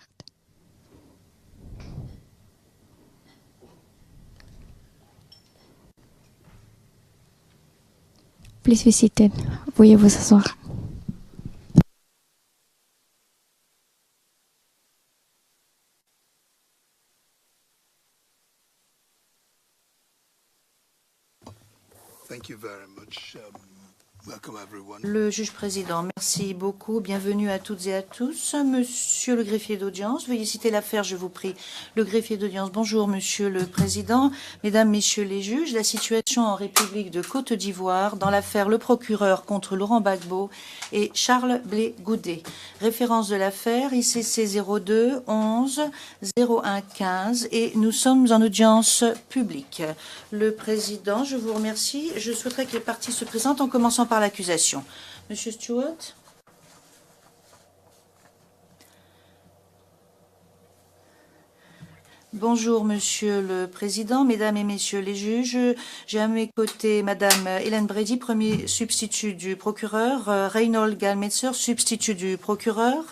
ouverte. Please be seated. Veuillez vous asseoir. Thank you very much. Welcome everyone. Le juge président, merci beaucoup. Bienvenue à toutes et à tous. Monsieur le greffier d'audience, veuillez citer l'affaire, je vous prie. Le greffier d'audience, bonjour monsieur le président, mesdames, messieurs les juges. La situation en République de Côte d'Ivoire dans l'affaire Le Procureur contre Laurent Gbagbo et Charles Blé Goudet. Référence de l'affaire ICC 02 11 01 15 et nous sommes en audience publique. Le président, je vous remercie. Je souhaiterais que les parties se présentent en commençant par l'accusation. Monsieur Stewart. Bonjour, Monsieur le Président, Mesdames et Messieurs les juges. J'ai à mes côtés Madame Hélène Brady, premier substitut du procureur, Reynold Galmetzer, substitut du procureur.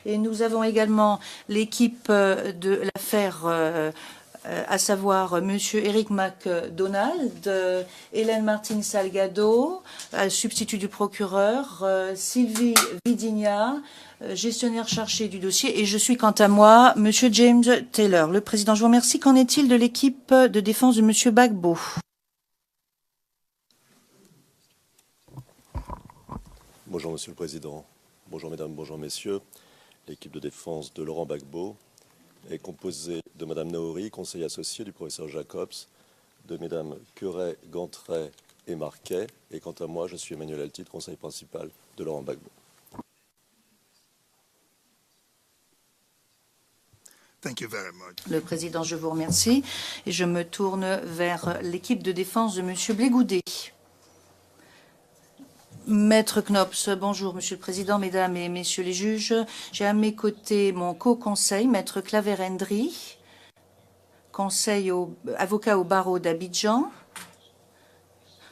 Et nous avons également l'équipe de l'affaire à savoir Monsieur Eric MacDonald, Hélène Martin Salgado, substitut du procureur, Sylvie Vidigna, gestionnaire chargé du dossier, et je suis quant à moi Monsieur James Taylor. Le président, je vous remercie. Qu'en est-il de l'équipe de défense de Monsieur Gbagbo? Bonjour Monsieur le Président, bonjour Mesdames, bonjour Messieurs. L'équipe de défense de Laurent Gbagbo est composée de Madame Naouri, conseiller associé du professeur Jacobs, de Mesdames Queret, Gantret et Marquet, et quant à moi, je suis Emmanuel Altide, conseiller principal de Laurent Gbagbo. Thank you very much. Le président, je vous remercie, et je me tourne vers l'équipe de défense de Monsieur Blé Goudet. Maître Knops, bonjour Monsieur le Président, Mesdames et Messieurs les juges. J'ai à mes côtés mon co-conseil, Maître Claver Hendry, avocat au barreau d'Abidjan.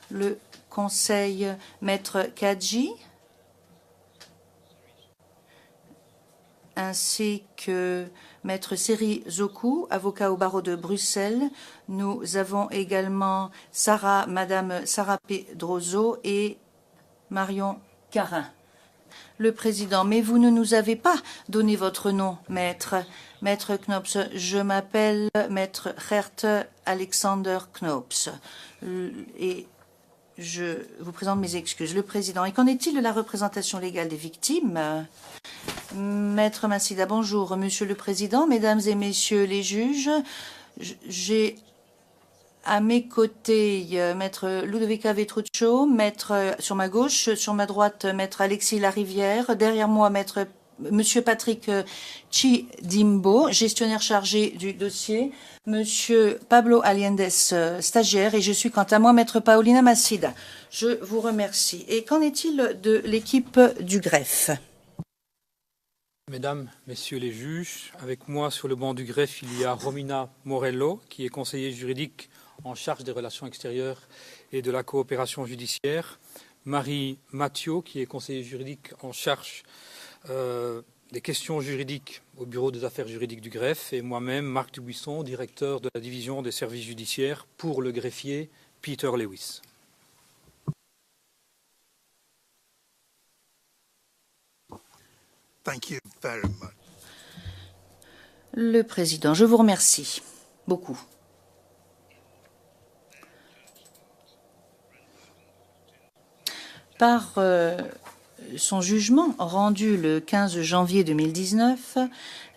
Le conseil, Maître Kadji, ainsi que Maître Seri Zoku, avocat au barreau de Bruxelles. Nous avons également Madame Sarah Pedroso et Marion Carin. Le président, mais vous ne nous avez pas donné votre nom, maître. Maître Knops, je m'appelle Maître Gert Alexander Knops. Et je vous présente mes excuses. Le président, et qu'en est-il de la représentation légale des victimes? Maître Massida, bonjour. Monsieur le président, mesdames et messieurs les juges, j'ai à mes côtés, Maître Ludovica Vetruccio, Maître sur ma gauche, sur ma droite, Maître Alexis Larivière, derrière moi, Monsieur Patrick Chidimbo, gestionnaire chargé du dossier, Monsieur Pablo Aliendes, stagiaire, et je suis quant à moi, Maître Paulina Massida. Je vous remercie. Et qu'en est-il de l'équipe du greffe? Mesdames, Messieurs les juges, avec moi sur le banc du greffe, il y a Romina Morello, qui est conseiller juridique en charge des relations extérieures et de la coopération judiciaire, Marie Mathieu, qui est conseiller juridique en charge des questions juridiques au bureau des affaires juridiques du greffe, et moi-même, Marc Dubuisson, directeur de la division des services judiciaires pour le greffier Peter Lewis. Thank you very much. Le président, je vous remercie beaucoup. Par son jugement rendu le 15 janvier 2019,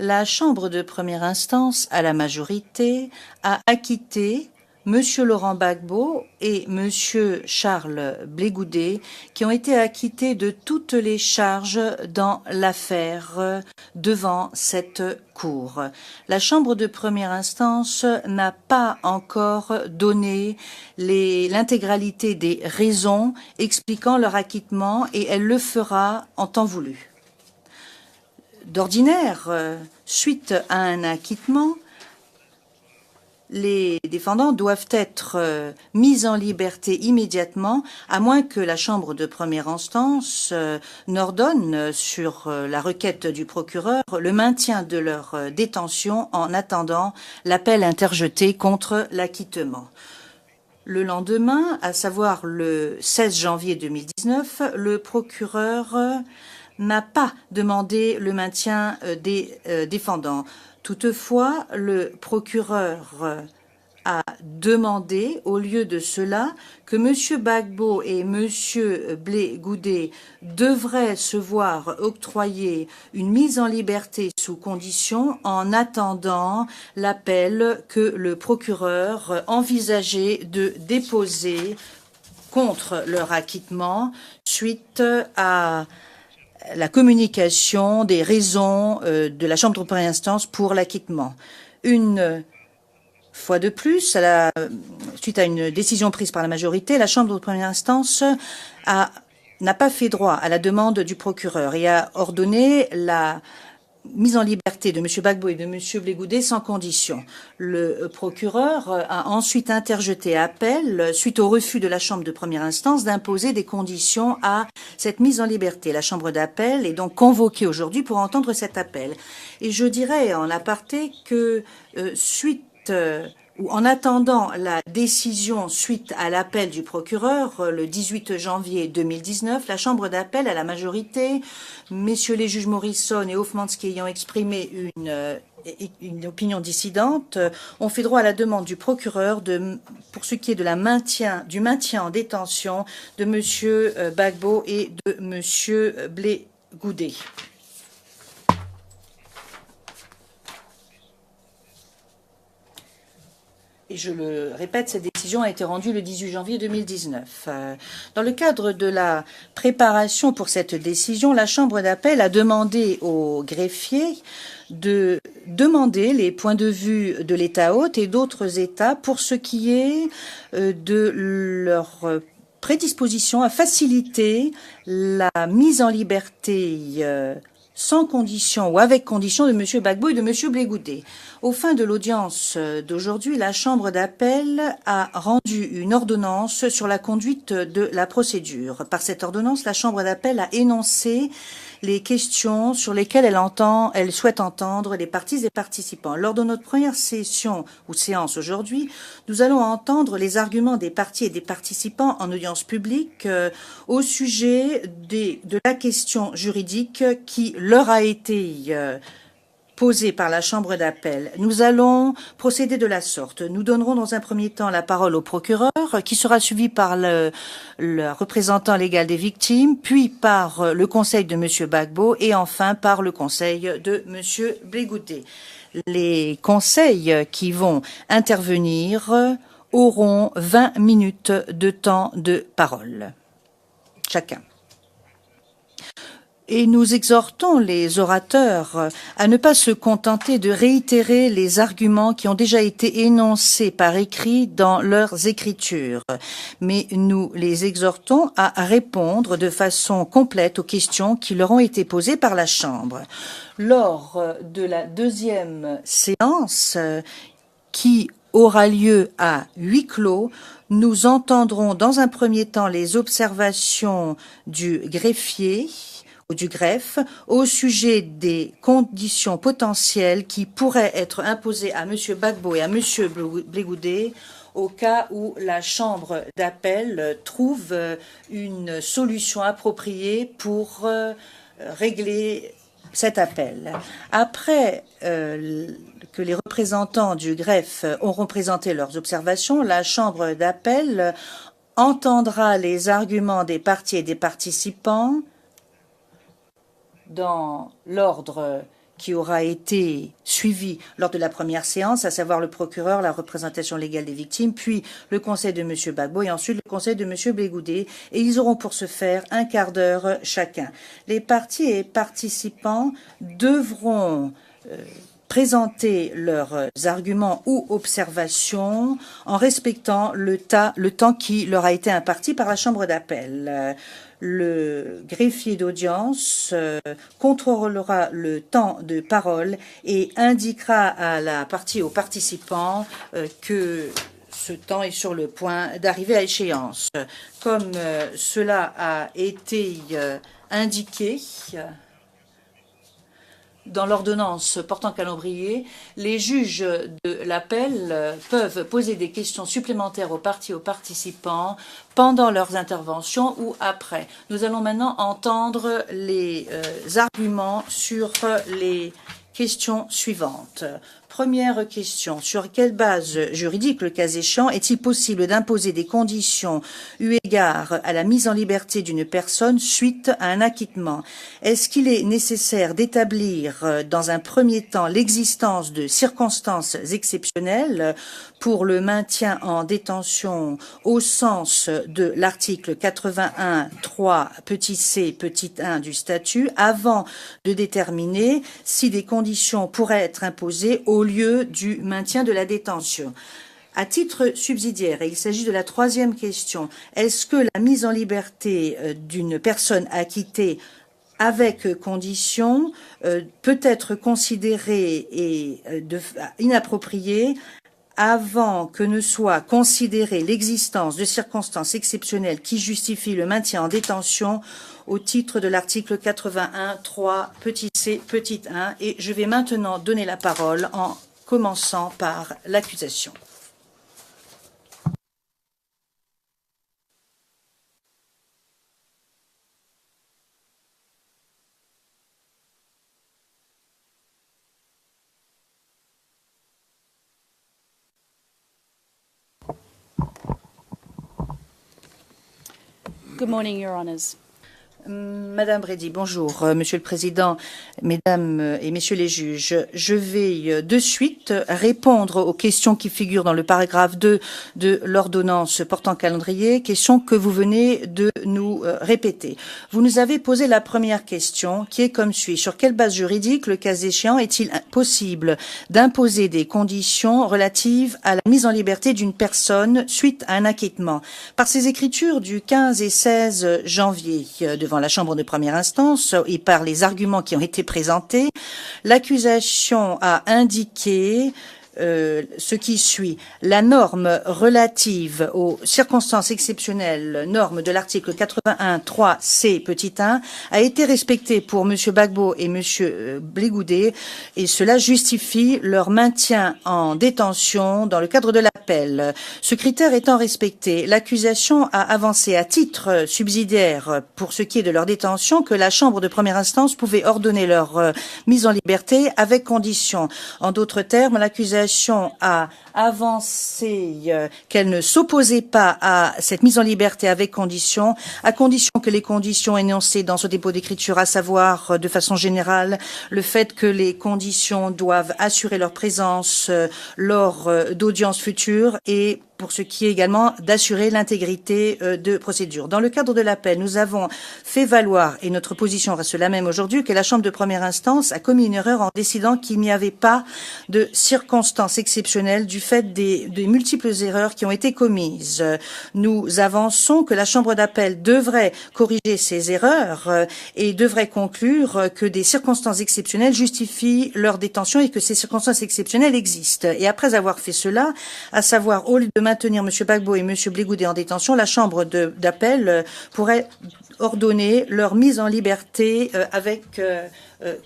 la Chambre de première instance, à la majorité, a acquitté Monsieur Laurent Gbagbo et Monsieur Charles Blé Goudet, qui ont été acquittés de toutes les charges dans l'affaire devant cette Cour. La Chambre de première instance n'a pas encore donné l'intégralité des raisons expliquant leur acquittement, et elle le fera en temps voulu. D'ordinaire, suite à un acquittement, les défendants doivent être mis en liberté immédiatement, à moins que la Chambre de première instance n'ordonne, sur la requête du procureur, le maintien de leur détention en attendant l'appel interjeté contre l'acquittement. Le lendemain, à savoir le 16 janvier 2019, le procureur n'a pas demandé le maintien des défendants. Toutefois, le procureur a demandé, au lieu de cela, que M. Gbagbo et M. Blé Goudé devraient se voir octroyer une mise en liberté sous condition en attendant l'appel que le procureur envisageait de déposer contre leur acquittement suite à la communication des raisons de la Chambre de première instance pour l'acquittement. Une fois de plus, suite à une décision prise par la majorité, la Chambre de première instance n'a pas fait droit à la demande du procureur et a ordonné la mise en liberté de M. Gbagbo et de M. Blé Goudé sans condition. Le procureur a ensuite interjeté appel suite au refus de la Chambre de première instance d'imposer des conditions à cette mise en liberté. La Chambre d'appel est donc convoquée aujourd'hui pour entendre cet appel. Et je dirais en aparté que ou en attendant la décision suite à l'appel du procureur le 18 janvier 2019, la Chambre d'appel à la majorité, messieurs les juges Morrison et Hofmannsky ayant exprimé une opinion dissidente, ont fait droit à la demande du procureur pour ce qui est de du maintien en détention de M. Gbagbo et de M. Blé Goudé. Et je le répète, cette décision a été rendue le 18 janvier 2019. Dans le cadre de la préparation pour cette décision, la Chambre d'appel a demandé au greffier de demander les points de vue de l'État hôte et d'autres États pour ce qui est de leur prédisposition à faciliter la mise en liberté sans condition ou avec condition de M. Gbagbo et de M. Blé Goudé. Au fin de l'audience d'aujourd'hui, la Chambre d'appel a rendu une ordonnance sur la conduite de la procédure. Par cette ordonnance, la Chambre d'appel a énoncé les questions sur lesquelles elle souhaite entendre les parties et participants. Lors de notre première session ou séance aujourd'hui, nous allons entendre les arguments des parties et des participants en audience publique au sujet de la question juridique qui leur a été posée par la Chambre d'appel. Nous allons procéder de la sorte. Nous donnerons dans un premier temps la parole au procureur, qui sera suivi par le représentant légal des victimes, puis par le conseil de M. Gbagbo et enfin par le conseil de M. Blé Goudé. Les conseils qui vont intervenir auront 20 minutes de temps de parole, chacun. Et nous exhortons les orateurs à ne pas se contenter de réitérer les arguments qui ont déjà été énoncés par écrit dans leurs écritures, mais nous les exhortons à répondre de façon complète aux questions qui leur ont été posées par la Chambre. Lors de la deuxième séance, qui aura lieu à huis clos, nous entendrons dans un premier temps les observations du greffier du greffe au sujet des conditions potentielles qui pourraient être imposées à M. Gbagbo et à M. Blé Goudé au cas où la Chambre d'appel trouve une solution appropriée pour régler cet appel. Après que les représentants du greffe auront présenté leurs observations, la Chambre d'appel entendra les arguments des parties et des participants dans l'ordre qui aura été suivi lors de la première séance, à savoir le procureur, la représentation légale des victimes, puis le conseil de M. Gbagbo et ensuite le conseil de M. Blé Goudé. Et ils auront pour ce faire un quart d'heure chacun. Les parties et participants devront présenter leurs arguments ou observations en respectant le temps qui leur a été imparti par la Chambre d'appel. Le greffier d'audience contrôlera le temps de parole et indiquera à la partie aux participants que ce temps est sur le point d'arriver à échéance. Comme cela a été indiqué dans l'ordonnance portant calendrier, les juges de l'appel peuvent poser des questions supplémentaires aux parties, aux participants pendant leurs interventions ou après. Nous allons maintenant entendre les arguments sur les questions suivantes. Première question. Sur quelle base juridique, le cas échéant, est-il possible d'imposer des conditions eu égard à la mise en liberté d'une personne suite à un acquittement? Est-ce qu'il est nécessaire d'établir dans un premier temps l'existence de circonstances exceptionnelles pour le maintien en détention au sens de l'article 81.3 petit c petit 1 du statut avant de déterminer si des conditions pourraient être imposées au lieu du maintien de la détention? À titre subsidiaire, et il s'agit de la troisième question, est-ce que la mise en liberté d'une personne acquittée avec condition peut être considérée inappropriée avant que ne soit considérée l'existence de circonstances exceptionnelles qui justifient le maintien en détention au titre de l'article 81.3 petit c petit 1. Et je vais maintenant donner la parole en commençant par l'accusation. Good morning, Your Honours. Madame Brady, bonjour. Monsieur le Président, Mesdames et Messieurs les juges, je vais de suite répondre aux questions qui figurent dans le paragraphe 2 de l'ordonnance portant calendrier, questions que vous venez de nous répéter. Vous nous avez posé la première question qui est comme suit. Sur quelle base juridique, le cas échéant, est-il possible d'imposer des conditions relatives à la mise en liberté d'une personne suite à un acquittement? Par ces écritures du 15 et 16 janvier, devant la Chambre de première instance et par les arguments qui ont été présentés, l'accusation a indiqué ce qui suit. La norme relative aux circonstances exceptionnelles, norme de l'article 81.3 c petit 1, a été respectée pour M. Gbagbo et M. Blegoudé et cela justifie leur maintien en détention dans le cadre de l'appel. Ce critère étant respecté, l'accusation a avancé à titre subsidiaire pour ce qui est de leur détention que la Chambre de première instance pouvait ordonner leur mise en liberté avec condition. En d'autres termes, l'accusation a avancé qu'elle ne s'opposait pas à cette mise en liberté avec condition, à condition que les conditions énoncées dans ce dépôt d'écriture, à savoir de façon générale le fait que les conditions doivent assurer leur présence lors d'audiences futures et pour ce qui est également d'assurer l'intégrité de procédure. Dans le cadre de l'appel, nous avons fait valoir, et notre position reste la même aujourd'hui, que la Chambre de première instance a commis une erreur en décidant qu'il n'y avait pas de circonstances exceptionnelles du fait des multiples erreurs qui ont été commises. Nous avançons que la Chambre d'appel devrait corriger ces erreurs et devrait conclure que des circonstances exceptionnelles justifient leur détention et que ces circonstances exceptionnelles existent. Et après avoir fait cela, à savoir au lieu de maintenir M. Gbagbo et M. Blegoudé en détention, la Chambre d'appel pourrait ordonner leur mise en liberté avec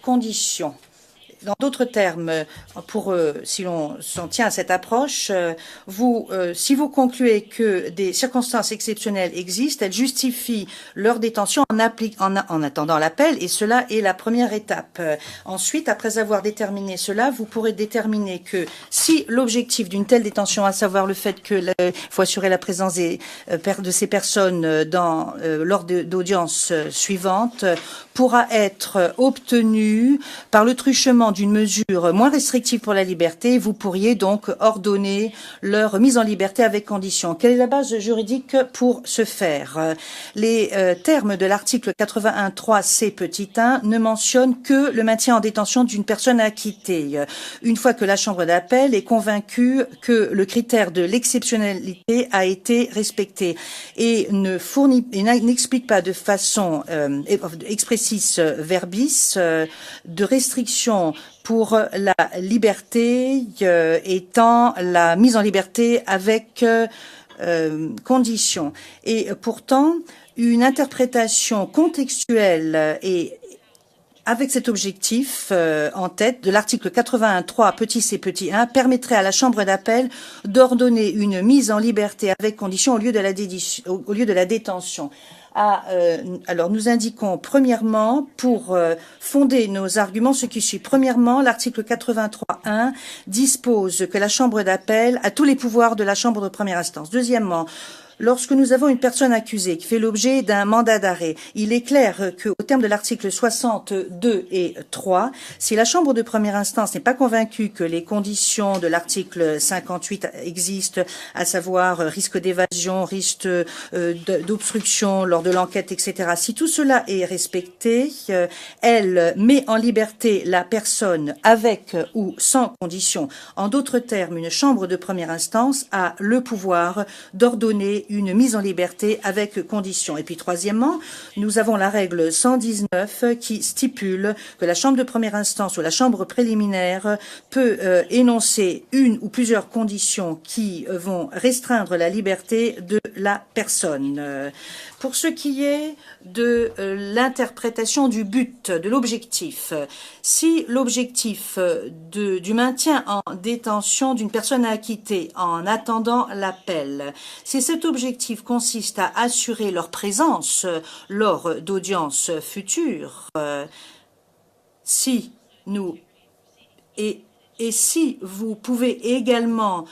conditions. Dans d'autres termes, si l'on s'en tient à cette approche, si vous concluez que des circonstances exceptionnelles existent, elles justifient leur détention en attendant l'appel, et cela est la première étape. Ensuite, après avoir déterminé cela, vous pourrez déterminer que si l'objectif d'une telle détention, à savoir le fait qu'il faut assurer la présence de ces personnes lors d'audiences suivantes, pourra être obtenu par le truchement d'une mesure moins restrictive pour la liberté, vous pourriez donc ordonner leur mise en liberté avec condition. Quelle est la base juridique pour ce faire? Les termes de l'article 81.3c petit 1 ne mentionnent que le maintien en détention d'une personne acquittée. Une fois que la Chambre d'appel est convaincue que le critère de l'exceptionnalité a été respecté et n'explique pas de façon expressis verbis de restriction pour la liberté étant la mise en liberté avec condition. Et pourtant, une interprétation contextuelle et avec cet objectif en tête de l'article 81.3 petit c petit 1 permettrait à la Chambre d'appel d'ordonner une mise en liberté avec condition au lieu de la détention. Alors, nous indiquons premièrement, pour fonder nos arguments, ce qui suit. Premièrement, l'article 83.1 dispose que la Chambre d'appel a tous les pouvoirs de la Chambre de première instance. Deuxièmement, lorsque nous avons une personne accusée qui fait l'objet d'un mandat d'arrêt, il est clair qu'au terme de l'article 62 et 3, si la Chambre de première instance n'est pas convaincue que les conditions de l'article 58 existent, à savoir risque d'évasion, risque d'obstruction lors de l'enquête, etc., si tout cela est respecté, elle met en liberté la personne avec ou sans condition. En d'autres termes, une Chambre de première instance a le pouvoir d'ordonner une mise en liberté avec condition. Et puis troisièmement, nous avons la règle 119 qui stipule que la Chambre de première instance ou la Chambre préliminaire peut énoncer une ou plusieurs conditions qui vont restreindre la liberté de la personne. Pour ce qui est de l'interprétation du but, de l'objectif, si l'objectif du maintien en détention d'une personne acquittée en attendant l'appel, si cet objectif consiste à assurer leur présence lors d'audiences futures, si vous pouvez également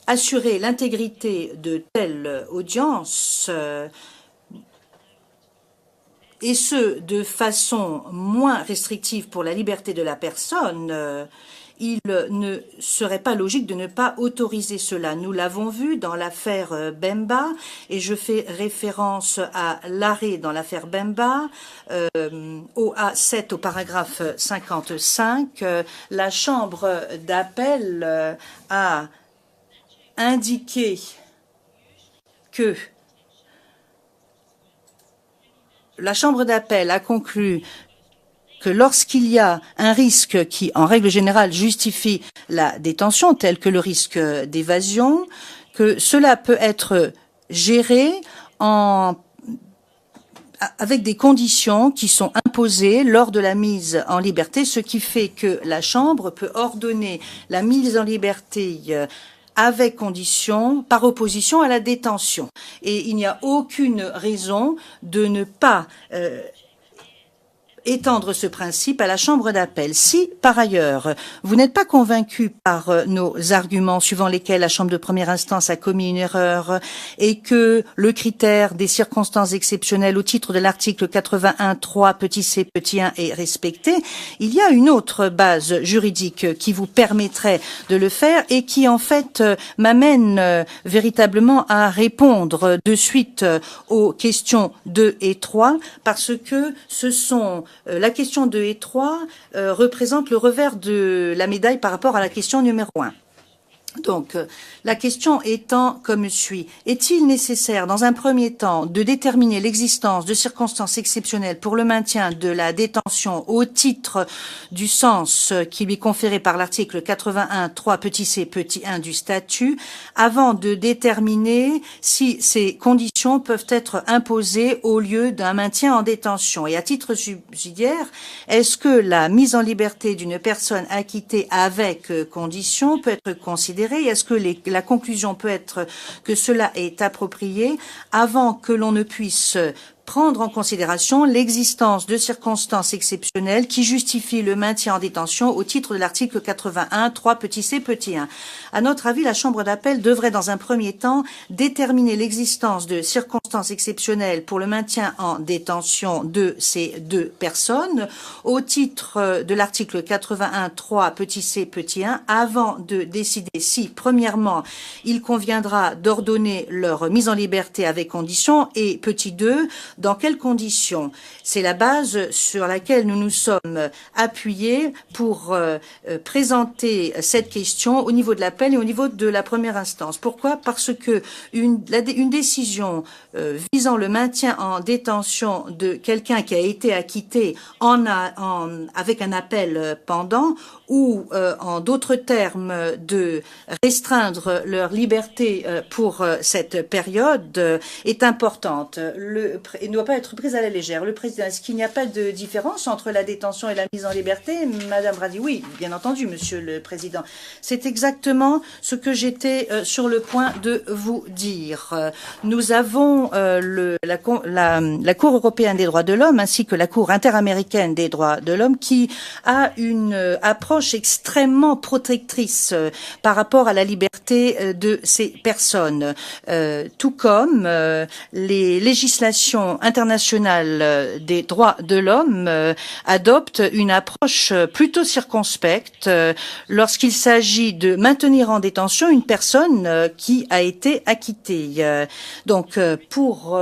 assurer l'intégrité de telle audience, et ce, de façon moins restrictive pour la liberté de la personne, il ne serait pas logique de ne pas autoriser cela. Nous l'avons vu dans l'affaire Bemba, et je fais référence à l'arrêt dans l'affaire Bemba, au A7 au paragraphe 55. La Chambre d'appel a indiqué que la Chambre d'appel a conclu que lorsqu'il y a un risque qui, en règle générale, justifie la détention, tel que le risque d'évasion, que cela peut être géré avec des conditions qui sont imposées lors de la mise en liberté, ce qui fait que la Chambre peut ordonner la mise en liberté avec condition, par opposition à la détention. Et il n'y a aucune raison de ne pas étendre ce principe à la Chambre d'appel. Si, par ailleurs, vous n'êtes pas convaincu par nos arguments suivant lesquels la Chambre de première instance a commis une erreur et que le critère des circonstances exceptionnelles au titre de l'article 81.3 petit c petit 1 est respecté, il y a une autre base juridique qui vous permettrait de le faire et qui, en fait, m'amène véritablement à répondre de suite aux questions 2 et 3 parce que ce sont la question 2 et 3 représente le revers de la médaille par rapport à la question numéro 1. Donc, la question étant comme suit. Est-il nécessaire, dans un premier temps, de déterminer l'existence de circonstances exceptionnelles pour le maintien de la détention au titre du sens qui lui est conféré par l'article 81.3 petit c petit 1 du statut, avant de déterminer si ces conditions peuvent être imposées au lieu d'un maintien en détention? Et à titre subsidiaire, est-ce que la mise en liberté d'une personne acquittée avec condition peut être considérée? Est-ce que la conclusion peut être que cela est approprié avant que l'on ne puisse prendre en considération l'existence de circonstances exceptionnelles qui justifient le maintien en détention au titre de l'article 81, 3 petit c petit 1. À notre avis, la Chambre d'appel devrait dans un premier temps déterminer l'existence de circonstances exceptionnelles pour le maintien en détention de ces deux personnes au titre de l'article 81, 3 petit c petit 1 avant de décider si, premièrement, il conviendra d'ordonner leur mise en liberté avec conditions et petit 2, dans quelles conditions. C'est la base sur laquelle nous nous sommes appuyés pour présenter cette question au niveau de l'appel et au niveau de la première instance. Pourquoi? Parce que une décision visant le maintien en détention de quelqu'un qui a été acquitté avec un appel pendant ou, en d'autres termes, de restreindre leur liberté pour cette période est importante. Il ne doit pas être prise à la légère. Le président, est-ce qu'il n'y a pas de différence entre la détention et la mise en liberté? Madame Brady, oui, bien entendu, Monsieur le Président. C'est exactement ce que j'étais sur le point de vous dire. Nous avons la Cour européenne des droits de l'homme ainsi que la Cour interaméricaine des droits de l'homme qui a une approche extrêmement protectrice par rapport à la liberté de ces personnes, tout comme les législations internationales des droits de l'homme adoptent une approche plutôt circonspecte lorsqu'il s'agit de maintenir en détention une personne qui a été acquittée. Donc, pour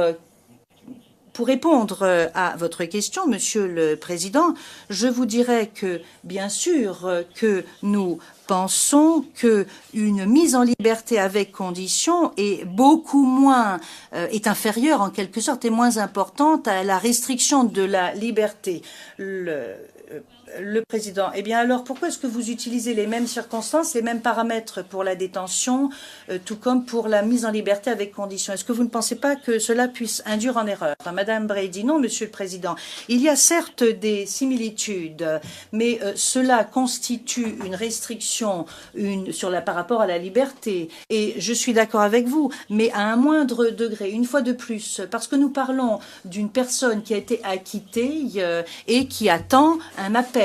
répondre à votre question, Monsieur le Président, je vous dirais que, bien sûr, que nous pensons qu'une mise en liberté avec condition est beaucoup moins, est inférieure en quelque sorte, et moins importante à la restriction de la liberté. Le président, eh bien alors pourquoi est-ce que vous utilisez les mêmes circonstances, les mêmes paramètres pour la détention, tout comme pour la mise en liberté avec condition? Est-ce que vous ne pensez pas que cela puisse induire en erreur? Madame Brady, non, Monsieur le Président. Il y a certes des similitudes, mais cela constitue une restriction par rapport à la liberté. Et je suis d'accord avec vous, mais à un moindre degré, une fois de plus, parce que nous parlons d'une personne qui a été acquittée et qui attend un appel.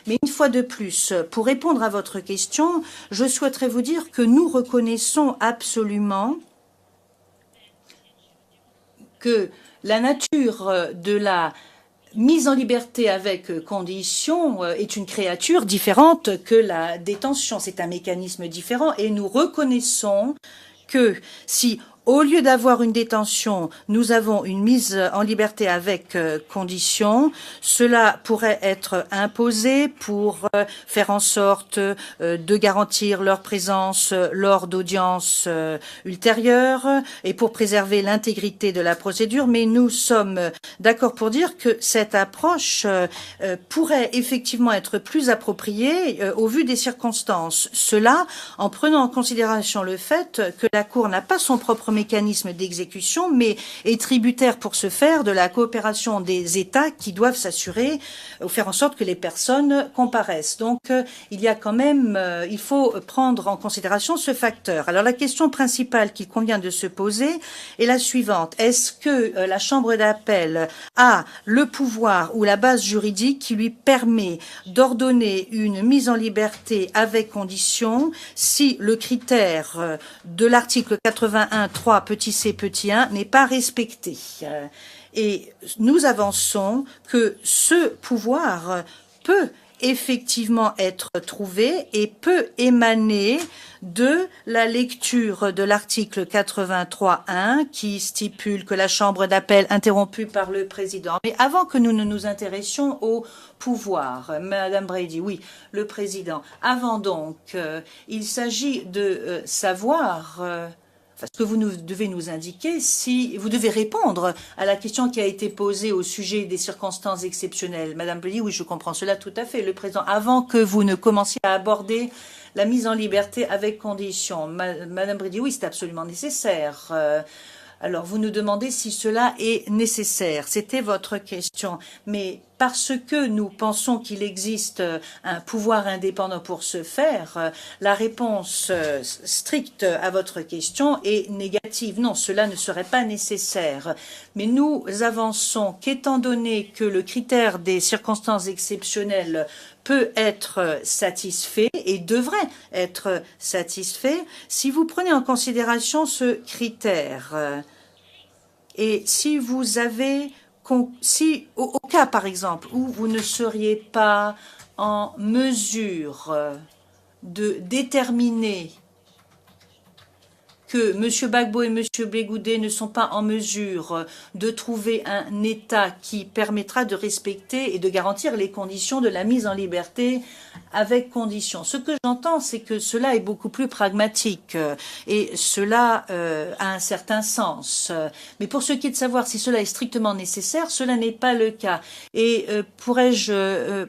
Mais une fois de plus, pour répondre à votre question, je souhaiterais vous dire que nous reconnaissons absolument que la nature de la mise en liberté avec condition est une créature différente que la détention. C'est un mécanisme différent et nous reconnaissons que si au lieu d'avoir une détention, nous avons une mise en liberté avec condition. Cela pourrait être imposé pour faire en sorte de garantir leur présence lors d'audiences ultérieures et pour préserver l'intégrité de la procédure. Mais nous sommes d'accord pour dire que cette approche pourrait effectivement être plus appropriée au vu des circonstances. Cela en prenant en considération le fait que la Cour n'a pas son propre mécanisme d'exécution, mais est tributaire pour ce faire de la coopération des États qui doivent s'assurer ou faire en sorte que les personnes comparaissent. Donc, il y a quand même, il faut prendre en considération ce facteur. Alors, la question principale qu'il convient de se poser est la suivante. Est-ce que la Chambre d'appel a le pouvoir ou la base juridique qui lui permet d'ordonner une mise en liberté avec condition si le critère de l'article 81.3 petit c petit 1 n'est pas respecté. Et nous avançons que ce pouvoir peut effectivement être trouvé et peut émaner de la lecture de l'article 83.1 qui stipule que la Chambre d'appel interrompue par le président. Mais avant que nous ne nous intéressions au pouvoir, Madame Brady, oui, le président, avant donc, il s'agit de savoir parce que vous devez nous indiquer si vous devez répondre à la question qui a été posée au sujet des circonstances exceptionnelles. Madame Brady, oui, je comprends cela tout à fait. Le président, avant que vous ne commenciez à aborder la mise en liberté avec condition, Madame Brady, oui, c'est absolument nécessaire. Alors, vous nous demandez si cela est nécessaire. C'était votre question. Mais parce que nous pensons qu'il existe un pouvoir indépendant pour ce faire, la réponse stricte à votre question est négative. Non, cela ne serait pas nécessaire. Mais nous avançons qu'étant donné que le critère des circonstances exceptionnelles peut être satisfait et devrait être satisfait, si vous prenez en considération ce critère, et si vous avez si au cas, par exemple, où vous ne seriez pas en mesure de déterminer que M. Gbagbo et M. Bégoudé ne sont pas en mesure de trouver un État qui permettra de respecter et de garantir les conditions de la mise en liberté avec conditions. Ce que j'entends, c'est que cela est beaucoup plus pragmatique et cela a un certain sens. Mais pour ce qui est de savoir si cela est strictement nécessaire, cela n'est pas le cas. Et pourrais-je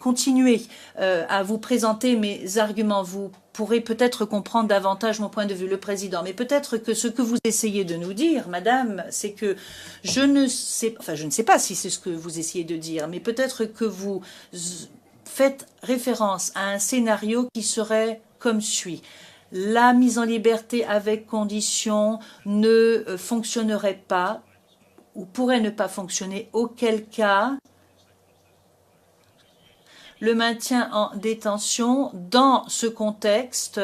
continuer à vous présenter mes arguments? Vous pourrez peut-être comprendre davantage mon point de vue, le président. Mais peut-être que ce que vous essayez de nous dire, madame, c'est que je ne sais pas si c'est ce que vous essayez de dire, mais peut-être que vous faites référence à un scénario qui serait comme suit. La mise en liberté avec condition ne fonctionnerait pas ou pourrait ne pas fonctionner, auquel cas le maintien en détention dans ce contexte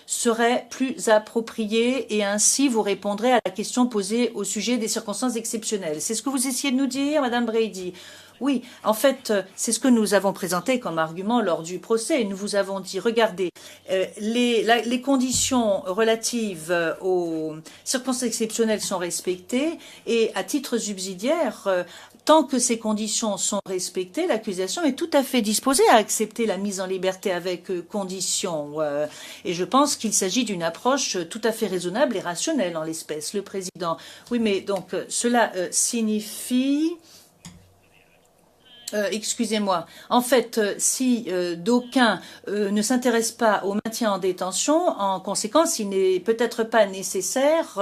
serait plus approprié et ainsi vous répondrez à la question posée au sujet des circonstances exceptionnelles. C'est ce que vous essayez de nous dire, Madame Brady? Oui, en fait, c'est ce que nous avons présenté comme argument lors du procès. Nous vous avons dit, regardez, les conditions relatives aux circonstances exceptionnelles sont respectées et à titre subsidiaire, tant que ces conditions sont respectées, l'accusation est tout à fait disposée à accepter la mise en liberté avec conditions. Et je pense qu'il s'agit d'une approche tout à fait raisonnable et rationnelle en l'espèce. Le président, oui, mais donc cela signifie... excusez-moi. En fait, si d'aucuns ne s'intéressent pas au maintien en détention, en conséquence, il n'est peut-être pas nécessaire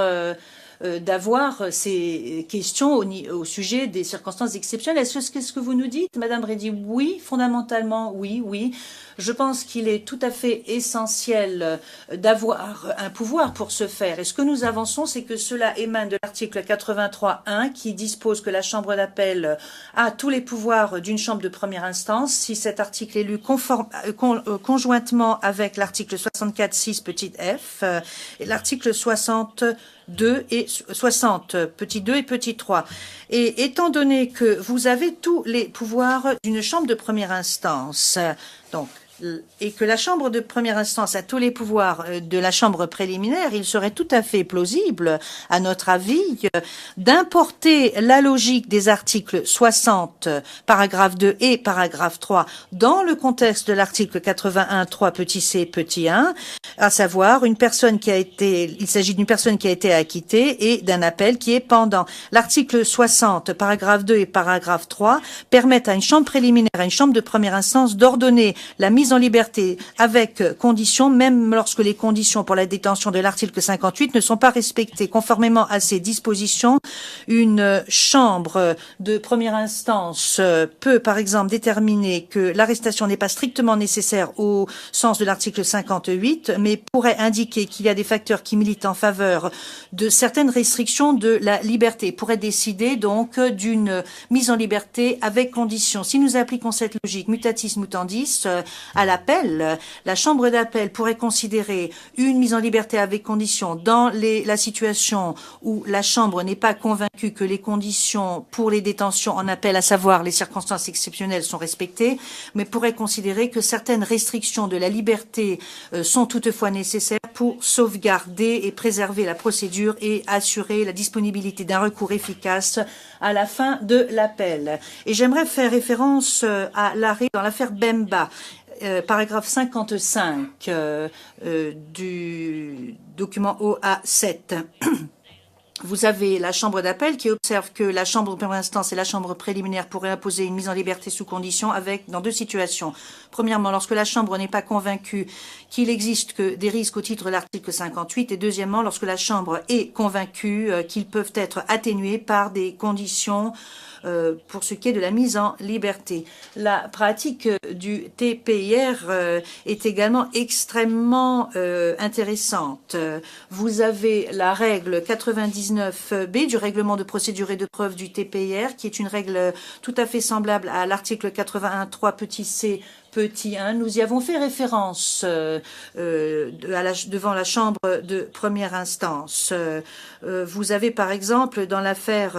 d'avoir ces questions au sujet des circonstances exceptionnelles. Est-ce que vous nous dites, Madame Brady? Oui, fondamentalement, oui. Je pense qu'il est tout à fait essentiel d'avoir un pouvoir pour ce faire. Et ce que nous avançons, c'est que cela émane de l'article 83.1 qui dispose que la Chambre d'appel a tous les pouvoirs d'une chambre de première instance. Si cet article est lu conjointement avec l'article 64.6 petit f et l'article 62 et 60 petit 2 et petit 3. Et étant donné que vous avez tous les pouvoirs d'une chambre de première instance, donc et que la chambre de première instance a tous les pouvoirs de la chambre préliminaire, il serait tout à fait plausible, à notre avis, d'importer la logique des articles 60, paragraphe 2 et paragraphe 3 dans le contexte de l'article 81.3 petit c petit 1, à savoir il s'agit d'une personne qui a été acquittée et d'un appel qui est pendant. L'article 60, paragraphe 2 et paragraphe 3 permettent à une chambre préliminaire, à une chambre de première instance d'ordonner la mise en liberté avec conditions, même lorsque les conditions pour la détention de l'article 58 ne sont pas respectées. Conformément à ces dispositions, une chambre de première instance peut, par exemple, déterminer que l'arrestation n'est pas strictement nécessaire au sens de l'article 58, mais pourrait indiquer qu'il y a des facteurs qui militent en faveur de certaines restrictions de la liberté, pourrait décider donc d'une mise en liberté avec conditions. Si nous appliquons cette logique mutatis mutandis, à l'appel, la chambre d'appel pourrait considérer une mise en liberté avec conditions dans la situation où la chambre n'est pas convaincue que les conditions pour les détentions en appel, à savoir les circonstances exceptionnelles, sont respectées, mais pourrait considérer que certaines restrictions de la liberté sont toutefois nécessaires pour sauvegarder et préserver la procédure et assurer la disponibilité d'un recours efficace à la fin de l'appel. Et j'aimerais faire référence à l'arrêt dans l'affaire Bemba. Paragraphe 55 du document OA7. Vous avez la chambre d'appel qui observe que la chambre de première instance et la chambre préliminaire pourraient imposer une mise en liberté sous condition dans deux situations. Premièrement, lorsque la chambre n'est pas convaincue qu'il existe que des risques au titre de l'article 58 et deuxièmement, lorsque la chambre est convaincue qu'ils peuvent être atténués par des conditions pour ce qui est de la mise en liberté. La pratique du TPIR est également extrêmement intéressante. Vous avez la règle 99B du règlement de procédure et de preuve du TPIR, qui est une règle tout à fait semblable à l'article 81.3 petit c petit 1. Nous y avons fait référence devant la Chambre de première instance. Vous avez par exemple dans l'affaire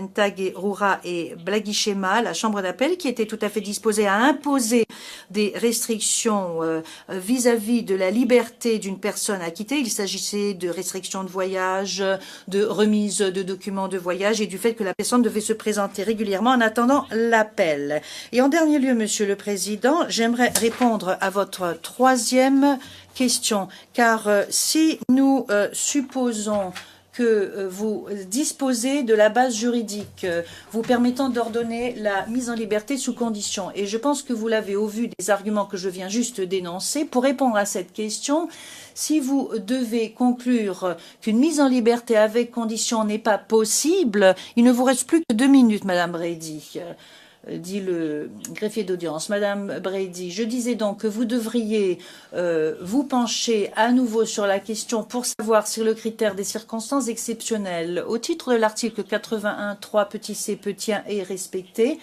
Ntagerura et Blagichema, la Chambre d'appel qui était tout à fait disposée à imposer des restrictions vis-à-vis de la liberté d'une personne acquittée. Il s'agissait de restrictions de voyage, de remise de documents de voyage et du fait que la personne devait se présenter régulièrement en attendant l'appel. Et en dernier lieu, Monsieur le Président, j'aimerais répondre à votre troisième question, car si nous supposons que vous disposez de la base juridique vous permettant d'ordonner la mise en liberté sous condition. Et je pense que vous l'avez au vu des arguments que je viens juste d'énoncer. Pour répondre à cette question, si vous devez conclure qu'une mise en liberté avec condition n'est pas possible, il ne vous reste plus que 2 minutes, Madame Brady. Dit le greffier d'audience. Madame Brady, je disais donc que vous devriez vous pencher à nouveau sur la question pour savoir si le critère des circonstances exceptionnelles au titre de l'article 81.3 petit c petit 1 est respecté,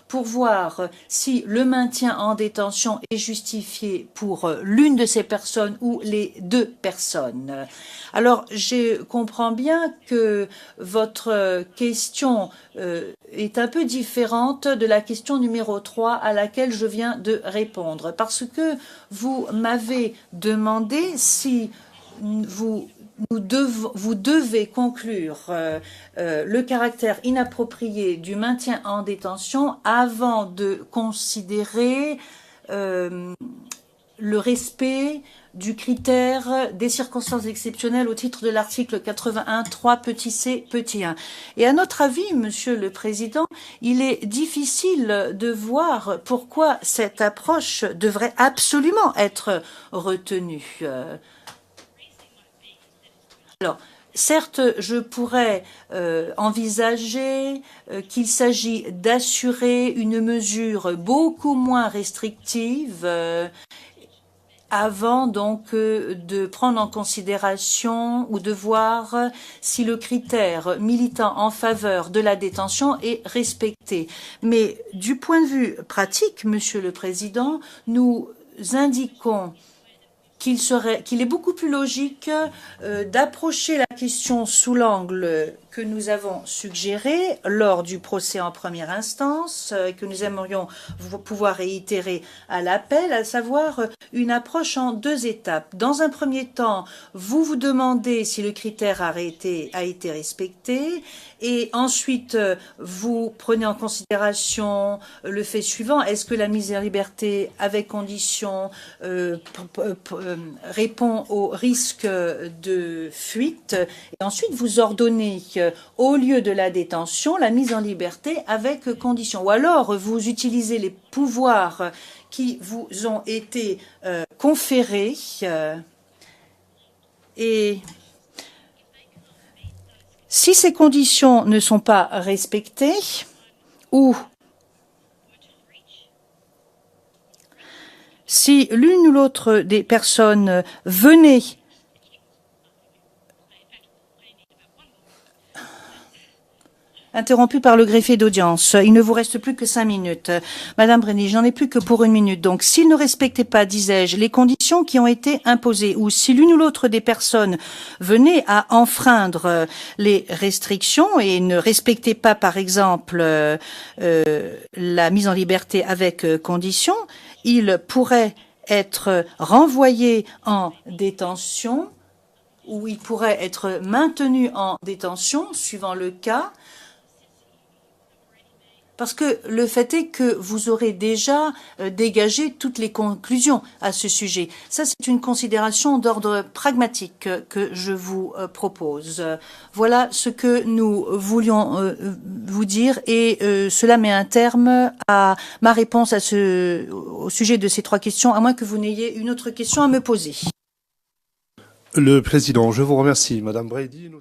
pour voir si le maintien en détention est justifié pour l'une de ces personnes ou les 2 personnes. Alors, je comprends bien que votre question est un peu différente de la question numéro 3 à laquelle je viens de répondre, parce que vous m'avez demandé si vous devez conclure le caractère inapproprié du maintien en détention avant de considérer le respect du critère des circonstances exceptionnelles au titre de l'article 81.3 petit c petit 1. Et à notre avis, Monsieur le Président, il est difficile de voir pourquoi cette approche devrait absolument être retenue. Alors, certes, je pourrais envisager qu'il s'agit d'assurer une mesure beaucoup moins restrictive avant donc de prendre en considération ou de voir si le critère militant en faveur de la détention est respecté. Mais du point de vue pratique, Monsieur le Président, nous indiquons qu'il est beaucoup plus logique d'approcher la question sous l'angle que nous avons suggéré lors du procès en première instance, que nous aimerions pouvoir réitérer à l'appel, à savoir une approche en 2 étapes. Dans un premier temps, vous vous demandez si le critère a été respecté, et ensuite vous prenez en considération le fait suivant: est-ce que la mise en liberté avec condition répond au risque de fuite, et ensuite vous ordonnez au lieu de la détention la mise en liberté avec condition, ou alors vous utilisez les pouvoirs qui vous ont été conférés et si ces conditions ne sont pas respectées ou si l'une ou l'autre des personnes venait interrompu par le greffier d'audience. Il ne vous reste plus que 5 minutes. Madame Brady, j'en ai plus que pour 1 minute. Donc, s'il ne respectait pas, disais-je, les conditions qui ont été imposées, ou si l'une ou l'autre des personnes venait à enfreindre les restrictions et ne respectait pas, par exemple, la mise en liberté avec condition, il pourrait être renvoyé en détention ou il pourrait être maintenu en détention, suivant le cas, parce que le fait est que vous aurez déjà dégagé toutes les conclusions à ce sujet. Ça, c'est une considération d'ordre pragmatique que je vous propose. Voilà ce que nous voulions vous dire et cela met un terme à ma réponse au sujet de ces 3 questions, à moins que vous n'ayez une autre question à me poser. Le Président, je vous remercie. Madame Brady.